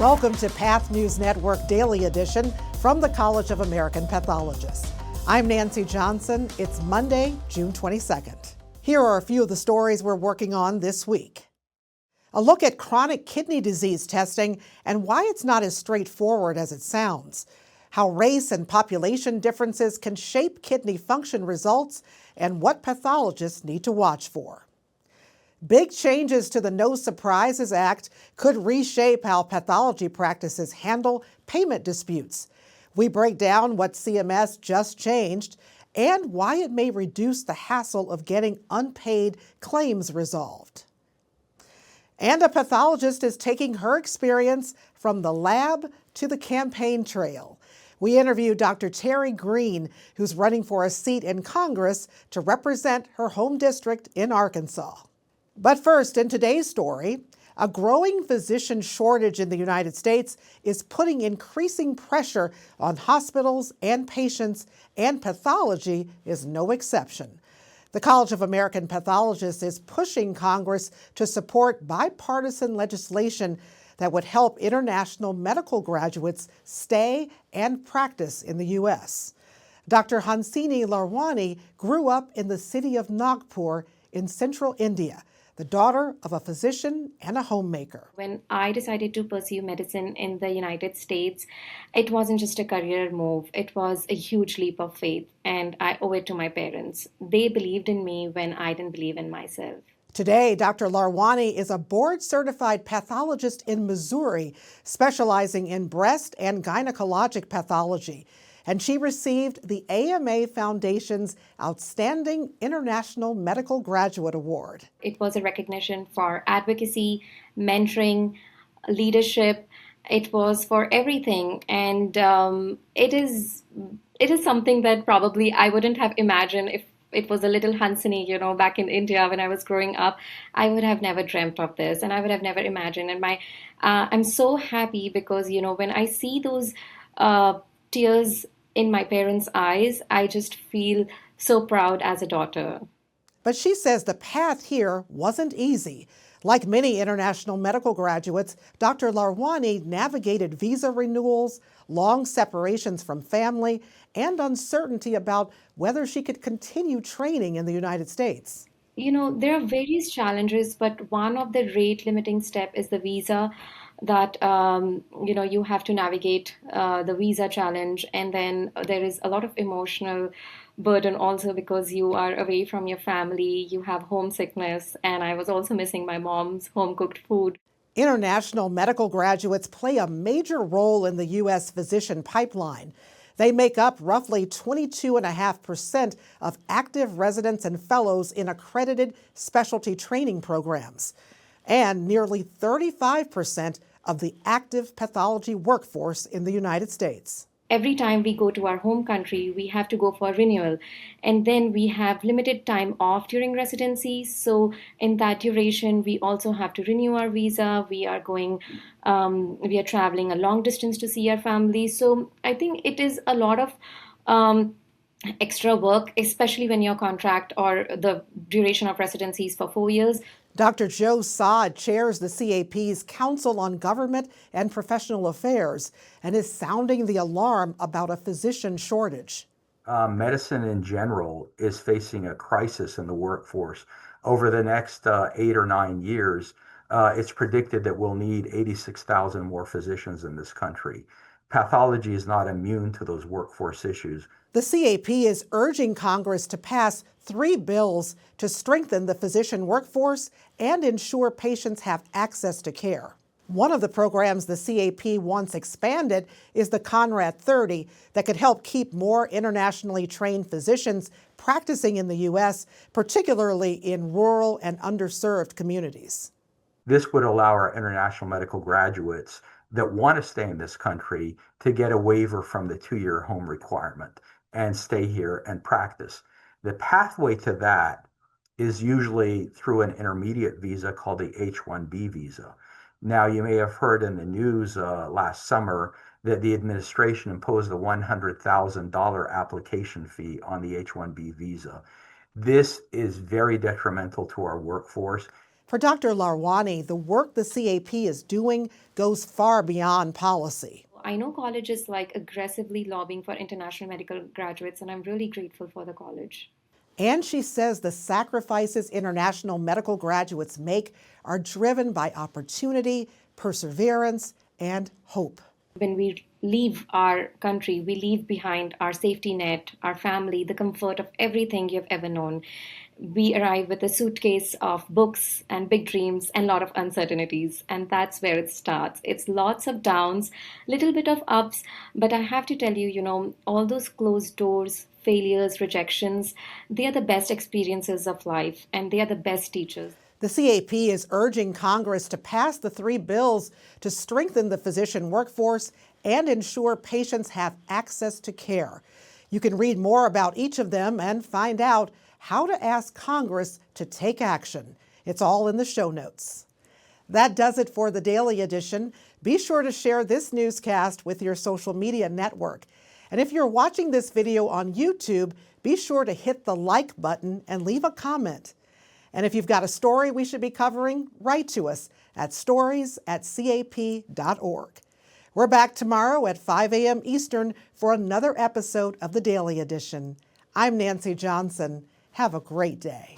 Welcome to Path News Network Daily Edition from the College of American Pathologists. I'm Nancy Johnson. It's Monday, June 22nd. Here are a few of the stories we're working on this week. A look at chronic kidney disease testing and why it's not as straightforward as it sounds. How race and population differences can shape kidney function results and what pathologists need to watch for. Big changes to the No Surprises Act could reshape how pathology practices handle payment disputes. We break down what CMS just changed and why it may reduce the hassle of getting unpaid claims resolved. And a pathologist is taking her experience from the lab to the campaign trail. We interviewed Dr. Terry Green, who's running for a seat in Congress to represent her home district in Arkansas. But first, in today's story, a growing physician shortage in the United States is putting increasing pressure on hospitals and patients, and pathology is no exception. The College of American Pathologists is pushing Congress to support bipartisan legislation that would help international medical graduates stay and practice in the U.S. Dr. Hansini Larwani grew up in the city of Nagpur in central India, the daughter of a physician and a homemaker. When I decided to pursue medicine in the United States, it wasn't just a career move. It was a huge leap of faith, and I owe it to my parents. They believed in me when I didn't believe in myself. Today, Dr. Larwani is a board-certified pathologist in Missouri, specializing in breast and gynecologic pathology. And she received the AMA Foundation's Outstanding International Medical Graduate Award. It was a recognition for advocacy, mentoring, leadership. It was for everything. And it is something that probably I wouldn't have imagined if it was a little Hansini, back in India when I was growing up. I would have never dreamt of this, and I would have never imagined. And I'm so happy because, when I see those tears in my parents' eyes, I just feel so proud as a daughter. But she says the path here wasn't easy. Like many international medical graduates, Dr. Larwani navigated visa renewals, long separations from family, and uncertainty about whether she could continue training in the United States. There are various challenges, but one of the rate limiting step is the visa that, you have to navigate the visa challenge. And then there is a lot of emotional burden also because you are away from your family, you have homesickness, and I was also missing my mom's home-cooked food. International medical graduates play a major role in the U.S. physician pipeline. They make up roughly 22.5% of active residents and fellows in accredited specialty training programs, and nearly 35% of the active pathology workforce in the United States. Every time we go to our home country, we have to go for renewal. And then we have limited time off during residency. So in that duration, we also have to renew our visa. We are traveling a long distance to see our family. So I think it is a lot of extra work, especially when your contract or the duration of residency is for 4 years. Dr. Joe Saad chairs the CAP's Council on Government and Professional Affairs and is sounding the alarm about a physician shortage. Medicine in general is facing a crisis in the workforce. Over the next 8 or 9 years, it's predicted that we'll need 86,000 more physicians in this country. Pathology is not immune to those workforce issues. The CAP is urging Congress to pass 3 bills to strengthen the physician workforce and ensure patients have access to care. One of the programs the CAP wants expanded is the Conrad 30 that could help keep more internationally trained physicians practicing in the U.S., particularly in rural and underserved communities. This would allow our international medical graduates that want to stay in this country to get a waiver from the 2-year home requirement and stay here and practice. The pathway to that is usually through an intermediate visa called the H-1B visa. Now, you may have heard in the news last summer that the administration imposed a $100,000 application fee on the H-1B visa. This is very detrimental to our workforce. For Dr. Larwani, the work the CAP is doing goes far beyond policy. I know colleges aggressively lobbying for international medical graduates, and I'm really grateful for the college. And she says the sacrifices international medical graduates make are driven by opportunity, perseverance, and hope. When we leave our country, we leave behind our safety net, our family, the comfort of everything you've ever known. We arrive with a suitcase of books and big dreams and a lot of uncertainties. And that's where it starts. It's lots of downs, little bit of ups. But I have to tell you, all those closed doors, failures, rejections, they are the best experiences of life, and they are the best teachers. The CAP is urging Congress to pass the 3 bills to strengthen the physician workforce and ensure patients have access to care. You can read more about each of them and find out how to ask Congress to take action. It's all in the show notes. That does it for the Daily Edition. Be sure to share this newscast with your social media network. And if you're watching this video on YouTube, be sure to hit the like button and leave a comment. And if you've got a story we should be covering, write to us at stories@cap.org. We're back tomorrow at 5 a.m. Eastern for another episode of the Daily Edition. I'm Nancy Johnson. Have a great day.